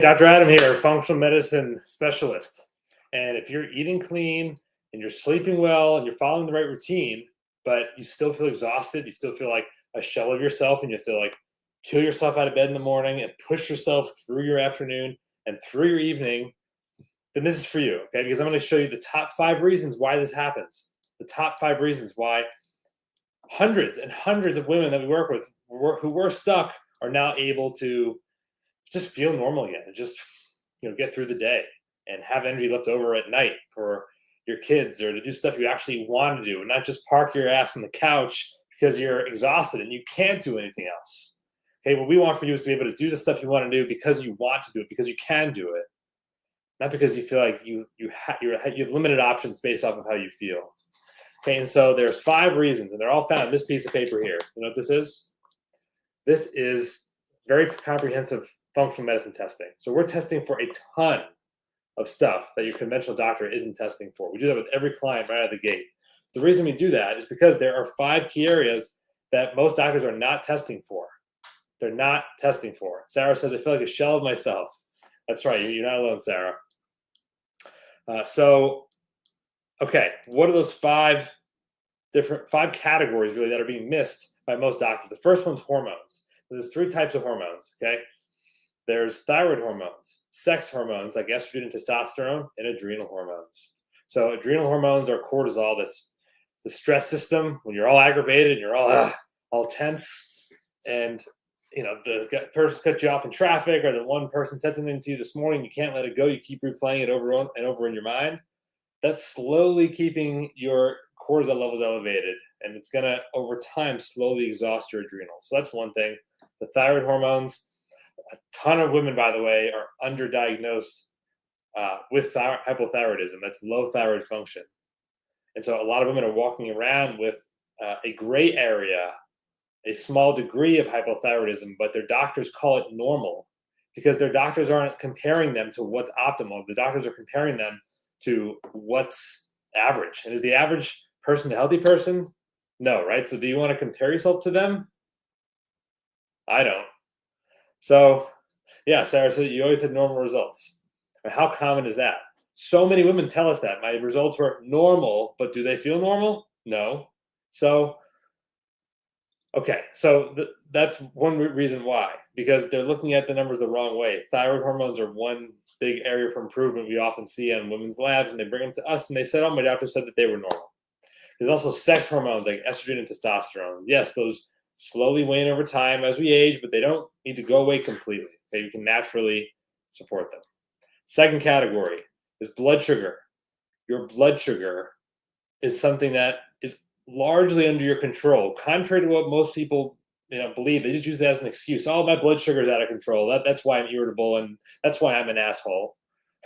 Dr. Adam here, functional medicine specialist. And if you're eating clean and you're sleeping well and you're following the right routine, but you still feel exhausted, you still feel like a shell of yourself, and you have to like kill yourself out of bed in the morning and push yourself through your afternoon and through your evening, then this is for you, okay? Because I'm going to show you the top 5 reasons why this happens. The top 5 reasons why hundreds and hundreds of women that we work with who were stuck are now able to just feel normal again and just get through the day and have energy left over at night for your kids or to do stuff you actually want to do and not just park your ass on the couch because you're exhausted and you can't do anything else. Okay, what we want for you is to be able to do the stuff you want to do because you want to do it, because you can do it, not because you feel like you have limited options based off of how you feel. Okay, and so there's 5 reasons, and they're all found in this piece of paper here. You know what this is? This is very comprehensive functional medicine testing. So we're testing for a ton of stuff that your conventional doctor isn't testing for. We do that with every client right out of the gate. The reason we do that is because there are 5 key areas that most doctors are not testing for. They're not testing for. Sarah says, I feel like a shell of myself. That's right. You're not alone, Sarah. Okay, what are those 5 categories really that are being missed by most doctors? The first one's hormones. There's 3 types of hormones, okay? There's thyroid hormones, sex hormones like estrogen and testosterone, and adrenal hormones. So adrenal hormones are cortisol. That's the stress system when you're all aggravated and you're all tense, and the person cut you off in traffic, or the one person said something to you this morning, you can't let it go. You keep replaying it over and over in your mind. That's slowly keeping your cortisol levels elevated, and it's going to, over time, slowly exhaust your adrenals. So that's one thing. The thyroid hormones, a ton of women, by the way, are underdiagnosed with hypothyroidism. That's low thyroid function. And so a lot of women are walking around with a gray area, a small degree of hypothyroidism, but their doctors call it normal because their doctors aren't comparing them to what's optimal. The doctors are comparing them to what's average. And is the average person a healthy person? No, right? So do you want to compare yourself to them? I don't. So yeah, Sarah said you always had normal results. How common is that? So many women tell us that my results were normal, but do they feel normal? No. So okay, so that's one reason why, because they're looking at the numbers the wrong way. Thyroid hormones are one big area for improvement we often see in women's labs, and they bring them to us and they said, oh, my doctor said that they were normal. There's also sex hormones like estrogen and testosterone. Yes, those slowly wane over time as we age, but they don't need to go away completely. Okay, you can naturally support them. Second category is blood sugar. Your blood sugar is something that is largely under your control, contrary to what most people believe. They just use that as an excuse. Oh, my blood sugar is out of control. That's why I'm irritable, and that's why I'm an asshole.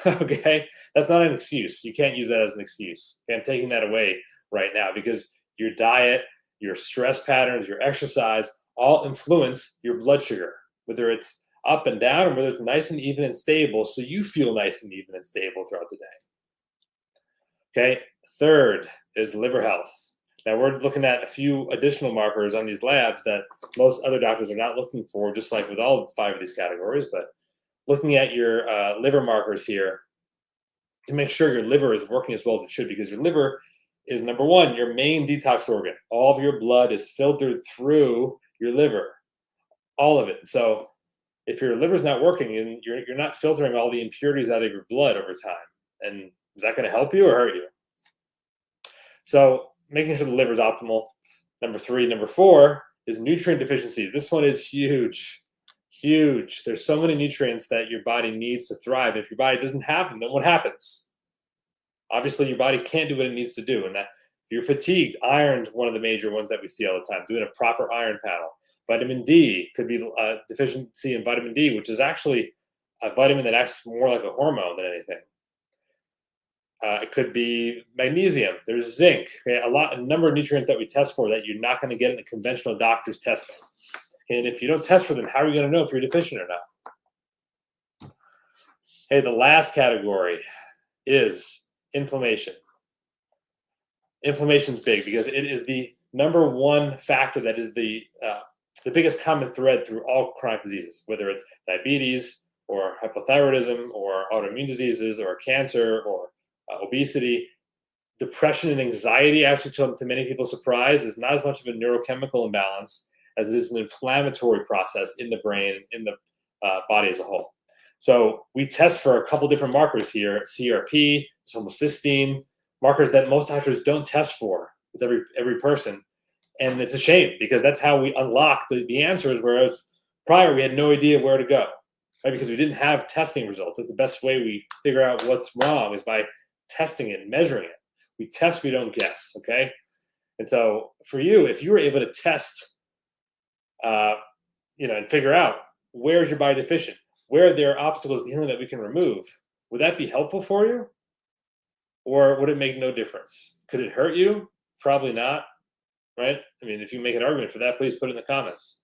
Okay, that's not an excuse. You can't use that as an excuse. Okay? I'm taking that away right now because your diet, your stress patterns, your exercise all influence your blood sugar, whether it's up and down or whether it's nice and even and stable, so you feel nice and even and stable throughout the day. Okay, third is liver health. Now we're looking at a few additional markers on these labs that most other doctors are not looking for, just like with all 5 of these categories, but looking at your liver markers here to make sure your liver is working as well as it should, because your liver is, number one, your main detox organ. All of your blood is filtered through your liver, all of it. So if your liver's not working and you're not filtering all the impurities out of your blood over time, and is that going to help you or hurt you? So making sure the liver is optimal. Number 3. Number 4 is nutrient deficiencies. This one is huge. There's so many nutrients that your body needs to thrive. If your body doesn't have them, then what happens? Obviously, your body can't do what it needs to do. And that if you're fatigued, iron's one of the major ones that we see all the time, doing a proper iron panel. Vitamin D could be a deficiency in vitamin D, which is actually a vitamin that acts more like a hormone than anything. It could be magnesium. There's zinc. Okay? A number of nutrients that we test for that you're not going to get in the conventional doctor's testing. And if you don't test for them, how are you going to know if you're deficient or not? Hey, the last category is inflammation. Inflammation is big because it is the number one factor that is the biggest common thread through all chronic diseases, whether it's diabetes, or hypothyroidism or autoimmune diseases or cancer or obesity. Depression and anxiety, actually, to many people's surprise, is not as much of a neurochemical imbalance as it is an inflammatory process in the brain, in the body as a whole. So we test for a couple different markers here: CRP, homocysteine, markers that most doctors don't test for with every person. And it's a shame because that's how we unlock the answers, whereas prior we had no idea where to go, right? Because we didn't have testing results. That's the best way we figure out what's wrong, is by testing it and measuring it. We test, we don't guess, okay? And so for you, if you were able to test, and figure out where's your body deficient, where there are obstacles to healing that we can remove, would that be helpful for you? Or would it make no difference? Could it hurt you? Probably not, right? I mean, if you make an argument for that, please put it in the comments.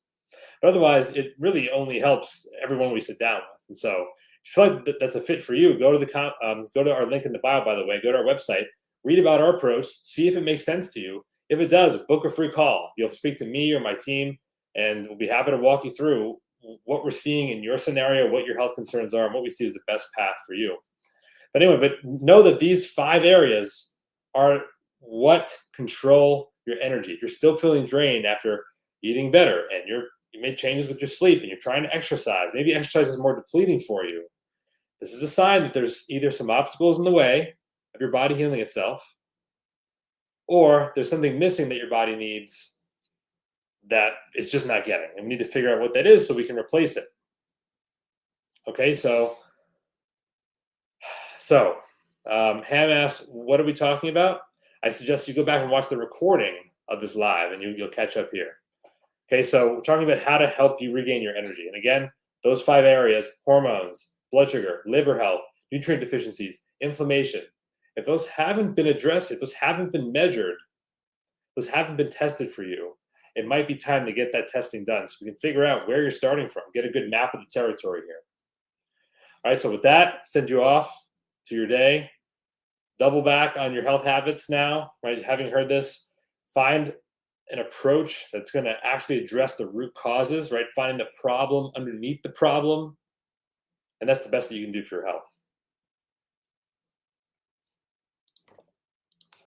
But otherwise, it really only helps everyone we sit down with. And so if you feel like that's a fit for you, go to our link in the bio, by the way, go to our website, read about our approach, see if it makes sense to you. If it does, book a free call. You'll speak to me or my team, and we'll be happy to walk you through what we're seeing in your scenario, what your health concerns are, and what we see as the best path for you. But anyway, but know that these 5 areas are what control your energy. If you're still feeling drained after eating better, and you made changes with your sleep, and you're trying to exercise, maybe exercise is more depleting for you, this is a sign that there's either some obstacles in the way of your body healing itself, or there's something missing that your body needs that it's just not getting. And we need to figure out what that is so we can replace it. Okay, so Ham asks, what are we talking about? I suggest you go back and watch the recording of this live, and you'll catch up here. Okay, so we're talking about how to help you regain your energy. And again, those 5 areas: hormones, blood sugar, liver health, nutrient deficiencies, inflammation. If those haven't been addressed, if those haven't been measured, those haven't been tested for you, it might be time to get that testing done so we can figure out where you're starting from, get a good map of the territory here. All right, so with that, send you off to your day. Double back on your health habits now, right? Having heard this, find an approach that's going to actually address the root causes, right? Find the problem underneath the problem. And that's the best that you can do for your health.